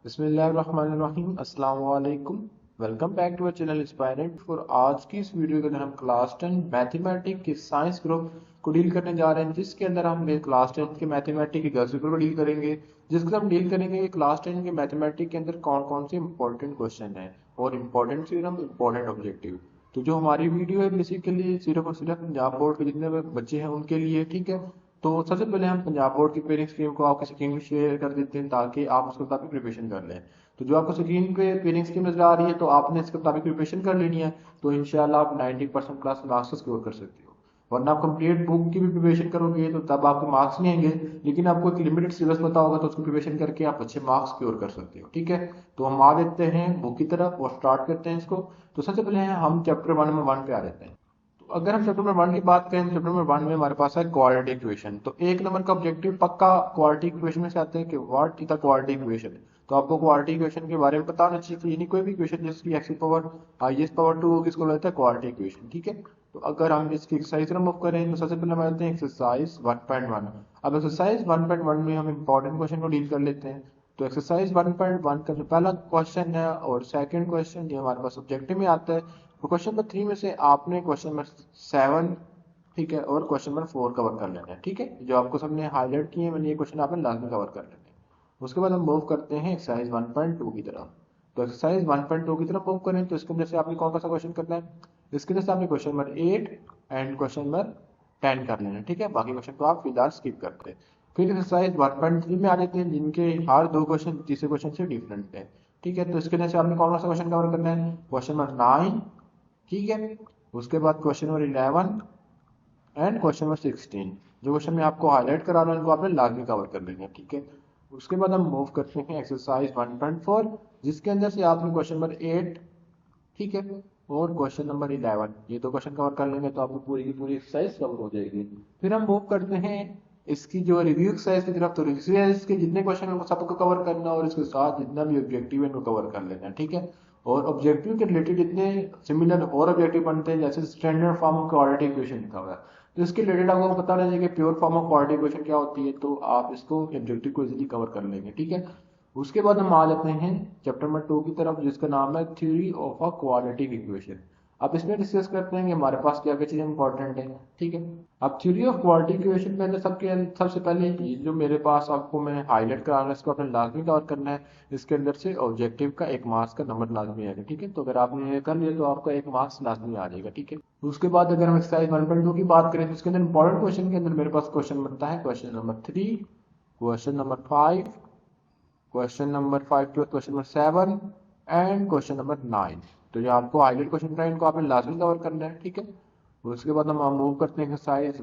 बिस्मिल्लाहिर्रहमानिर्रहीम अस्सलाम वालेकुम। Welcome back to our channel Inspirant. For आज की इस वीडियो के अंदर हम क्लास 10 मैथमेटिक्स के साइंस ग्रुप को डील करने जा रहे हैं, जिसके अंदर हम क्लास 10 के मैथमेटिक्स के गर्ल्स ग्रुप को डील करेंगे। जिसके अंदर हम डील करेंगे कि क्लास 10 के मैथमेटिक्स के अंदर कौन कौन से इंपॉर्टेंट क्वेश्चन हैं और इंपॉर्टेंट थ्योरम, इंपॉर्टेंट ऑब्जेक्टिव। तो जो हमारी वीडियो है बेसिकली सिर्फ और सिर्फ पंजाब बोर्ड के जितने बच्चे हैं उनके लिए, ठीक है। तो सबसे पहले हम पंजाब बोर्ड की पेयरिंग स्कीम को आपकी स्क्रीन में शेयर कर देते हैं ताकि आप उसके मुताबिक प्रिपरेशन कर लें। तो जो आपको स्क्रीन पे पेयरिंग स्कीम नजर आ रही है तो आपने इसके मुताबिक प्रिपरेशन कर लेनी है, तो इंशाल्लाह आप 90% प्लस मार्क्स स्कोर कर सकते हो। वरना आप कंप्लीट बुक की भी प्रिपरेशन करोगे तो तब आपके मार्क्स नहीं आएंगे, लेकिन आपको एक लिमिटेड सिलेबस पता होगा तो उसको प्रिपरेशन करके आप अच्छे मार्क्स स्कोर कर सकते हो, ठीक है। तो हम आ देते हैं बुक की तरफ और स्टार्ट करते हैं इसको। तो सबसे पहले हम चैप्टर 1 पे आ जाते हैं। अगर हम चैप्टर नंबर 1 की बात करें, चैप्टर नंबर 1 में हमारे पास है क्वाड्रेटिक इक्वेशन। तो एक नंबर का ऑब्जेक्टिव पक्का क्वाड्रेटिक इक्वेशन में से आते हैं कि what is the quadratic equation. तो आपको क्वाड्रेटिक इक्वेशन के बारे में पता होना चाहिए कि यानी कोई भी इक्वेशन जिसकी एक्स की पावर हाईएस्ट पावर 2 होगी इसको कहते हैं क्वाड्रेटिक इक्वेशन, ठीक है। तो अगर हम इसकी एक्सरसाइज मूव करें तो सबसे पहले हम आते हैं एक्सरसाइज 1.1। अब एक्सरसाइज 1.1 में हम इंपॉर्टेंट क्वेश्चन को डील कर लेते हैं। तो एक्सरसाइज 1.1 का जो पहला क्वेश्चन है और सेकंड क्वेश्चन जो हमारे पास ऑब्जेक्टिव में आता है, तो क्वेश्चन नंबर 3 में से आपने क्वेश्चन नंबर 7, ठीक है, और क्वेश्चन नंबर 4 कवर कर लेना है, ठीक है। जो आपको सबने हाईलाइट किए मैंने ये क्वेश्चन आपने लाजमी कवर कर लेने हैं। उसके बाद हम मूव करते हैं एक्सरसाइज 1.2 की तरफ। तो एक्सरसाइज 1.2 की तरफ मूव करें तो इसके अंदर से आपने कौन सा क्वेश्चन करना है, इसके अंदर से आपने question number 8 and question number 10 कर लेना है, ठीक है। बाकी क्वेश्चन को आप फिलहाल स्किप करते हैं। फिर एक्सरसाइज 1.3 में आ जाते हैं जिनके हर दो क्वेश्चन तीसरे क्वेश्चन से डिफरेंट है, ठीक है। तो इसके अंदर से आपने कौन सा क्वेश्चन कवर करना है, क्वेश्चन नंबर 9, ठीक है। उसके बाद question number 11 and question number 16। जो क्वेश्चन मैं आपको हाईलाइट करा रहा हूँ उनको आपने लाजमी कवर कर लेंगे, ठीक है। उसके बाद हम मूव करते हैं एक्सरसाइज 1.4, जिसके अंदर से आपने क्वेश्चन नंबर 8, ठीक है, और क्वेश्चन नंबर 11 ये दो क्वेश्चन कवर कर लेंगे तो आपको पूरी की पूरी एक्सरसाइज कवर हो जाएगी। फिर हम मूव करते हैं इसकी जो रिव्यू एक्सरसाइज की तरफ। तो रिव्यू एक्सरसाइज के जितने क्वेश्चन हैं सबको कवर करना और इसके साथ जितना भी ऑब्जेक्टिव है उनको कवर कर लेना, ठीक है। और ऑब्जेक्टिव के रिलेटेड जितने सिमिलर और ऑब्जेक्टिव बनते हैं जैसे standard form of quadratic equation लिखा हुआ है, तो इसके रिलेटेड आपको पता रहना चाहिए कि pure form of quadratic equation क्या होती है, तो आप इसको ऑब्जेक्टिव को इजीली कवर कर लेंगे, ठीक है। उसके बाद हम आ जाते हैं चैप्टर नंबर 2 की तरफ जिसका नाम है theory of a quadratic equation. अब इसमें डिस्कस करते हैं कि हमारे पास क्या क्या चीजें इंपॉर्टेंट है, ठीक है। अब थ्योरी ऑफ क्वाड्रेटिक इक्वेशन के अंदर सबसे पहले जो मेरे पास आपको मैं हाईलाइट करा रहा हूँ इसको आपने लाजमी कवर करना है। इसके अंदर से ऑब्जेक्टिव का 1 मार्क्स का नंबर लाजमी आएगा, ठीक है। तो अगर आपने ये कर लिया तो आपका 1 मार्क्स लाजमी आ जाएगा, ठीक है। उसके बाद अगर हम एक्सरसाइज 1.2 की बात करें तो इसके अंदर इंपॉर्टेंट क्वेश्चन के अंदर मेरे पास क्वेश्चन बनता है question number 3, question number 5, question number 5 to question number 7 and question number 9। तो जो आपको हाईलाइट क्वेश्चन है इनको आपने लाजमी कवर करना है, ठीक है। उसके बाद हम मूव करते हैं एक्सरसाइज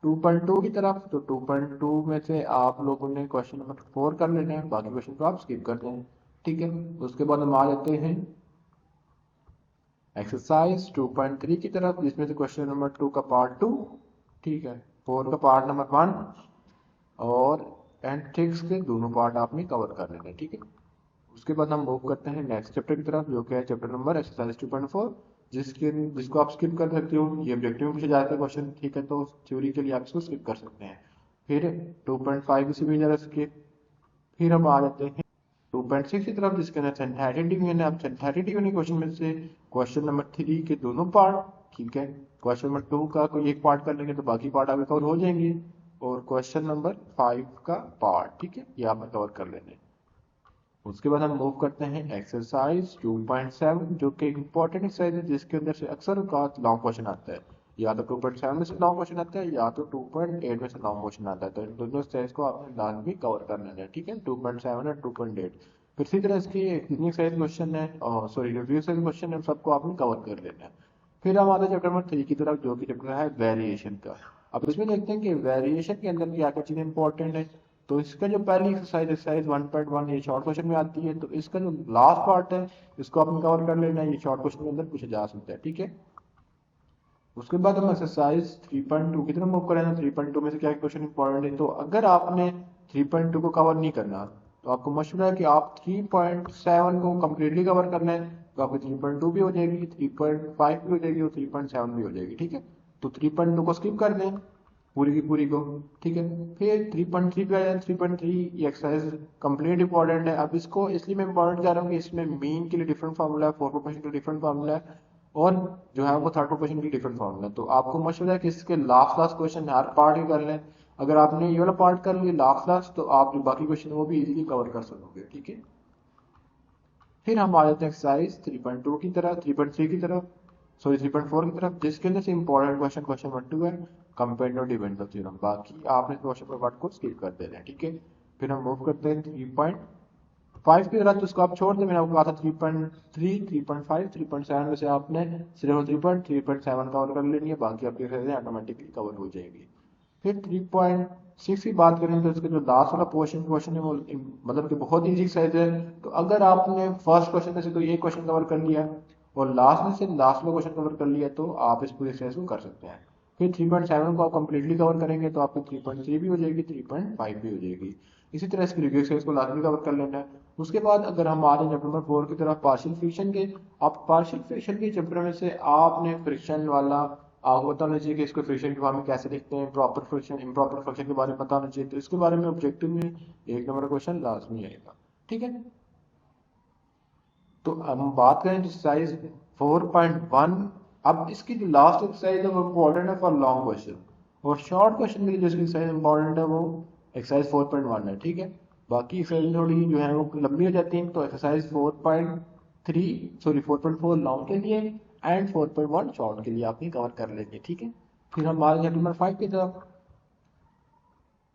2.2 की तरफ। तो 2.2 में से आप लोगों ने क्वेश्चन नंबर 4 कर लेना है, बाकी क्वेश्चन को आप स्किप कर दें, ठीक है। उसके बाद हम आ जाते हैं एक्सरसाइज 2.3 की तरफ जिसमें से क्वेश्चन नंबर 2 का पार्ट 2, ठीक है, 4 का पार्ट नंबर 1 और एंड 6 के दोनों पार्ट आपने कवर कर लेना है, ठीक है। उसके बाद हम मूव करते हैं नेक्स्ट चैप्टर की तरफ जो कि है चैप्टर नंबर एक्सरसाइज 2.4, जिसको आप स्किप कर सकते हो, ये ऑब्जेक्टिव में पूछे जाते हैं क्वेश्चन, ठीक है। तो थ्योरी के लिए आप इसको स्किप कर सकते हैं। फिर 2.5 इसी में जरा स्किप। फिर हम आ जाते हैं 2.6 की तरफ जिसके अंदर सिंथेटिक डिवीजन है। अब सिंथेटिक डिवीजन क्वेश्चन में से क्वेश्चन नंबर 3 के दोनों पार्ट, ठीक है। क्वेश्चन नंबर 2 का कोई एक पार्ट कर लेंगे तो बाकी पार्ट आपके कवर हो जाएंगे, और क्वेश्चन नंबर 5 का पार्ट, ठीक है, ये आपने कवर कर लेने। उसके बाद हम मूव करते हैं एक्सरसाइज 2.7 जो कि एक इंपॉर्टेंट एक्सरसाइज है जिसके अंदर से अक्सर लॉन्ग क्वेश्चन आता है। या तो 2.7 में से लॉन्ग क्वेश्चन आता है या तो 2.8 में से लॉन्ग क्वेश्चन आता है, तो इन दोनों एक्सरसाइज को आपने लाजमी कवर करना है, ठीक है, 2.7 और 2.8। फिर इसी तरह इसकी जितनी एक्सरसाइज क्वेश्चन है, सॉरी रिव्यू एक्सरसाइज क्वेश्चन है, सबको आपने कवर कर लेना है। फिर हम आते हैं चैप्टर नंबर 3 की तरफ जो कि चैप्टर है वेरिएशन का। अब इसमें देखते हैं कि वेरिएशन के अंदर क्या क्या चीजें इंपॉर्टेंट है। तो इसका जो पहली एक्सरसाइज 1.1 ये शॉर्ट क्वेश्चन में आती है, तो इसका जो लास्ट पार्ट है इसको आपने कवर कर लेना है, ये शॉर्ट क्वेश्चन के अंदर पूछा जा सकता है, ठीक है। उसके बाद हम एक्सरसाइज 3.2 की तरफ मूव करें। 3.2 में से क्या क्वेश्चन इंपॉर्टेंट है, तो अगर आपने 3.2 को कवर नहीं करना तो आपको मशवरा है कि आप 3.7 को कम्प्लीटली कवर करना है, तो आपकी 3.2 भी हो जाएगी, 3.5 भी हो जाएगी और 3.7 भी हो जाएगी, ठीक है। तो 3.2 को स्किप कर दें। पूरी की पूरी को, ठीक है। फिर 3.3 पे आया, 3.3 ये एक्सरसाइज कंप्लीट इंपॉर्टेंट है। अब इसको इसलिए मैं इंपॉर्टेंट कह रहा हूँ कि इसमें मीन के लिए डिफरेंट फार्मूला है, फोर प्रोपोर्शन के लिए डिफरेंट फार्मूला है, और जो है वो थर्ड प्रोपोर्शन के लिए डिफरेंट फार्मूला है। तो आपको मशवरा है कि इसके लास्ट लास्ट क्वेश्चन हर पार्ट ही कर लें। अगर आपने ये वाला पार्ट कर लिया लास्ट लास्ट, तो आप जो बाकी क्वेश्चन वो भी इजीली कवर कर सकोगे, ठीक है। फिर हम आ जाते हैं एक्सरसाइज 3.2 की तरफ, 3.3 की तरफ, सॉरी 3.4 की तरफ, जिसके अंदर से इंपॉर्टेंट क्वेश्चन क्वेश्चन नंबर 2 है, कंपेयर और डिपेंडेंट थ्योरम। बाकी आपने क्वेश्चन पर पार्ट को स्किप कर देना है, ठीक है। फिर हम मूव करते हैं 3.5 की तरफ, तो उसको आप छोड़ दें। मैंने आपको कहा था 3.3, 3.5, 3.7 में से आपने सिर्फ 3.7 कवर कर लेनी है, बाकी आपकी ऑटोमेटिकली कवर हो जाएगी। फिर 3.6 की बात करें तो इसका जो लास्ट वाला क्वेश्चन है वो मतलब कि बहुत ईजी एक्सरसाइज है। तो अगर आपने फर्स्ट क्वेश्चन में से तो ये क्वेश्चन कवर कर लिया और लास्ट में से लास्ट वाला क्वेश्चन कवर कर लिया, तो आप इस पूरे एक्सरसाइज को कर सकते हैं। फिर 3.7 को आप कंप्लीटली कवर करेंगे तो आपकी 3.3 भी हो जाएगी, 3.5 भी हो जाएगी। इसी तरह इसकी रिव्यू एक्सरसाइज को लाजमी कवर कर लेना है। उसके बाद अगर हम आ रहे हैं चैप्टर नंबर 4 की तरफ, पार्शियल फ्रिक्शन के, आप पार्शियल फ्रिक्शन के चैप्टर में से आपने फ्रिक्शन वाला आपको पता होना चाहिए कि इसको फ्रिक्शन के बारे में कैसे लिखते हैं, प्रॉपर फ्रिक्शन इम्प्रॉपर फ्रिक्शन के बारे में पता होना चाहिए। तो इसके बारे में ऑब्जेक्टिव में एक नंबर क्वेश्चन लाजमी आएगा, ठीक है। तो हम बात करें एक्सरसाइज 4.1। अब इसकी जो लास्ट एक्सरसाइज है वो इम्पोर्टेंट है फॉर लॉन्ग क्वेश्चन, और शॉर्ट क्वेश्चन के लिए जो इसकी एक्सरसाइज इंपॉर्टेंट है वो एक्सरसाइज 4.1 है, ठीक है। बाकी एक्सरसाइज थोड़ी जो है वो लंबी हो जाती है। तो एक्सरसाइज 4.4 लॉन्ग के लिए एंड 4.1 शॉर्ट के लिए आप ये कवर कर लेंगे, ठीक है। फिर हम आ चैप्टर नंबर 5 की तरफ।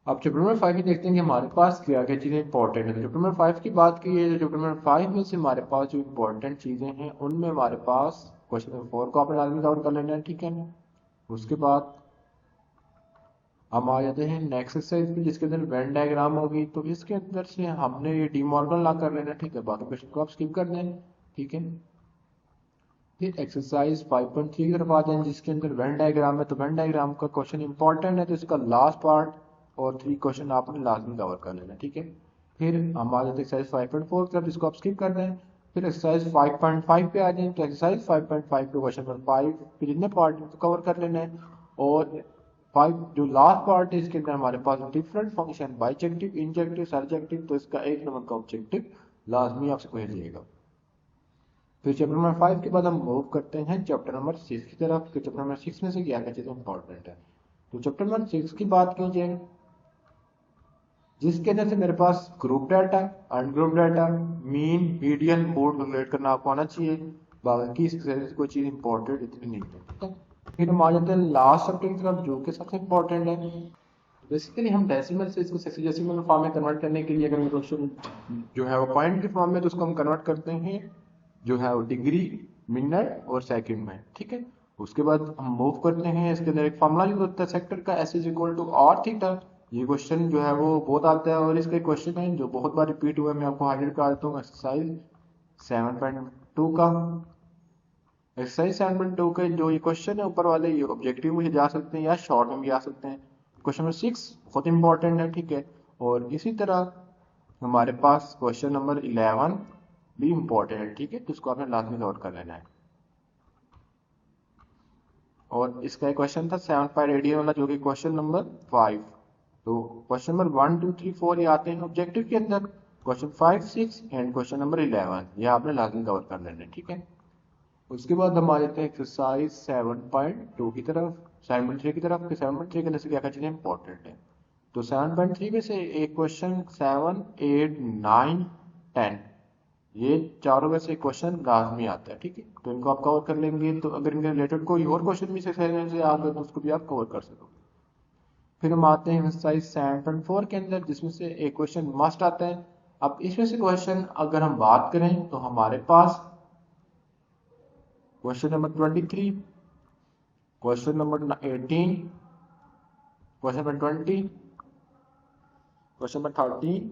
अब चैप्टर नंबर 5 में देखते हैं कि हमारे पास क्या क्या चीज़ें इंपॉर्टेंट है। चैप्टर नंबर 5 की बात की है तो चैप्टर नंबर 5 में से हमारे पास जो इंपॉर्टेंट चीज़ें हैं उनमें हमारे पास क्वेश्चन नंबर 4 को आपने लाजमी कवर कर लेना है, ठीक है। उसके बाद हम आ जाते हैं नेक्स्ट एक्सरसाइज पे जिसके अंदर वेन डायग्राम होगी। तो इसके अंदर से हमने ये डी मॉर्गन ला कर लेना है, ठीक है। बाकी क्वेश्चन को आप स्किप कर दें, ठीक है। फिर एक्सरसाइज 5.3 की तरफ आ जाए जिसके अंदर वेन डायग्राम है। तो वेन डायग्राम का क्वेश्चन इंपॉर्टेंट है, तो इसका लास्ट पार्ट और 3 क्वेश्चन आपने लाजमी कवर कर लेना, ठीक है। फिर हम आ जाते हैं एक्सरसाइज 5.4 की तरफ, जिसको आप स्किप कर दें। फिर एक्सरसाइज 5.5 पे आ जाए। तो एक्सरसाइज 5.5 के क्वेश्चन नंबर 5 के जितने पार्ट तो कवर कर लेना है, और 5 जो लास्ट पार्ट है इसके अंदर हमारे पास डिफरेंट फंक्शन बाइजेक्टिव, इंजेक्टिव, सरजेक्टिव, तो इसका एक नंबर का ऑब्जेक्टिव लाजमी आपसे पूछ जाएगा। फिर चैप्टर नंबर 5 के बाद हम मूव करते हैं चैप्टर नंबर 6 की तरफ। कि चैप्टर नंबर 6 में से क्या क्या चीज़ें इंपॉर्टेंट है। तो चैप्टर नंबर 6 की बात कीजिए जिसके अंदर से मेरे पास group data, ungroup data, mean, median, mode calculate करना आपको आना चाहिए। बाकी इससे कोई चीज़ इंपॉर्टेंट इतनी नहीं है, ठीक है। फिर हम आ जाते हैं लास्ट चैप्टर की तरफ जो कि सबसे इंपॉर्टेंट है। बेसिकली हम डेसिमल से इसको सेक्सिडेसिमल फॉर्म में कन्वर्ट करने के लिए अगर क्वेश्चन जो है वो पॉइंट के फॉर्म में, तो उसको हम कन्वर्ट करते हैं जो है वो डिग्री, मिनट और सेकंड में, ठीक है। उसके बाद हम मूव करते हैं। इसके अंदर एक फॉर्मूला यूज होता है सेक्टर का, S is equal to R theta. ये क्वेश्चन जो है वो बहुत आता है और इसके क्वेश्चन है जो बहुत बार रिपीट हुआ है। मैं आपको हाईलाइट कर देता हूँ एक्सरसाइज 7.2 का। एक्सरसाइज 7.2 के जो ये क्वेश्चन है ऊपर वाले, ये ऑब्जेक्टिव में जा सकते हैं या शॉर्ट में भी आ सकते हैं। क्वेश्चन नंबर 6 बहुत इंपॉर्टेंट है, ठीक है। और इसी तरह हमारे पास क्वेश्चन नंबर 11 भी इंपॉर्टेंट है, ठीक है। तो इसको आपने लाजमी नोट कर लेना है। और इसका एक क्वेश्चन था 7.8 वाला जो कि क्वेश्चन नंबर 5। तो क्वेश्चन नंबर 1, 2, 3, 4 ये आते हैं ऑब्जेक्टिव के अंदर। क्वेश्चन 5, 6 एंड क्वेश्चन नंबर 11 ये आपने लाजमी कवर कर लेना है, ठीक है। उसके बाद हम आ जाते हैं एक्सरसाइज 7.2 की तरफ, 7.3 की तरफ। 7.3 के अंदर से क्या क्या चीज़ें इंपॉर्टेंट है। तो 7.3 में से एक क्वेश्चन 7, 8, 9, 10 ये चारों में से क्वेश्चन लाजमी आता है, ठीक है। तो इनको आप कवर कर लेंगे। तो अगर इनके रिलेटेड कोई और क्वेश्चन भी से आ गए तो उसको भी आप कवर कर सकोगे। फिर हम आते हैं एक्सरसाइज 7.4 के अंदर जिसमें से एक क्वेश्चन मस्ट आता है। अब इसमें से क्वेश्चन अगर हम बात करें तो हमारे पास question number 23, question number 18, question number 20, question number 13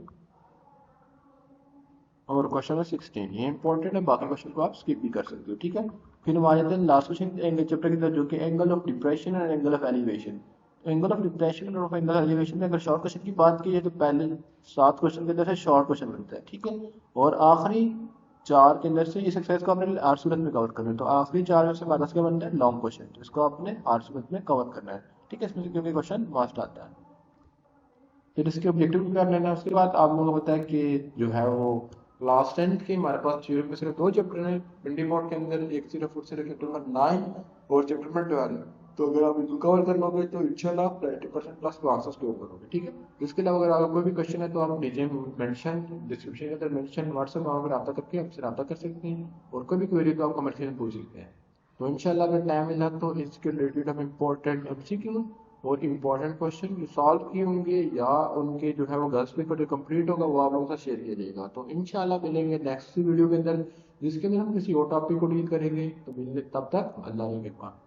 और क्वेश्चन नंबर 16 ये इंपॉर्टेंट है। बाकी क्वेश्चन को आप स्किप भी कर सकते हो, ठीक है। फिर हम आ जाते हैं लास्ट क्वेश्चन एंगल चैप्टर की तरफ जो कि angle of depression and angle of elevation. Angle of depression और एंगल ऑफ एलिवेशन में अगर शॉर्ट क्वेश्चन की बात की जाए तो पहले 7 क्वेश्चन के अंदर से शॉर्ट क्वेश्चन बनता है, ठीक है। और आखिरी 4 के अंदर से इस एक्सरसाइज को आपने आर सूरत में कवर करना है। तो आखिरी 4 में से हमारे पास क्या बनता है लॉन्ग क्वेश्चन, तो इसको आपने आर सूरत में कवर करना है। ठीक है, इसमें से क्योंकि क्वेश्चन मस्ट आता है। फिर इसके ऑब्जेक्टिव कर लेना। उसके बाद आप लोगों को पता है कि जो है वो क्लास 10 के हमारे पास थ्योरी में सिर्फ 2 चैप्टर हैं ट्वेंटी बोर्ड के अंदर, एक सिर्फ और सिर्फ चैप्टर नंबर 9 और चैप्टर नंबर 12। तो अगर आप इनको कवर कर लोगे तो इंशाल्लाह आप 90% प्लस को आंसर स्कोर करोगे। ठीक है, इसके अलावा अगर आपको कोई भी क्वेश्चन है तो आप नीचे मेंशन डिस्क्रिप्शन के अंदर मेंशन व्हाट्सएप में रब्ता करके आपसे रब्ता कर सकते हैं, और कोई भी क्वेरी तो आप कमेंट में पूछ सकते हैं। तो इंशाल्लाह अगर टाइम मिला तो इसके रिलेटेड हम इम्पोर्टेंट एमसीक्यू और इम्पोर्टेंट क्वेश्चन जो सॉल्व किए होंगे या उनके जो है वो गर्ल्स पेपर जो कंप्लीट होगा वो आप लोगों के साथ शेयर किया जाएगा। तो इंशाल्लाह मिलेंगे नेक्स्ट वीडियो के अंदर जिसके अंदर हम किसी और टॉपिक को डील करेंगे। तो मिलते तब तक अल्लाह के मेहरबान।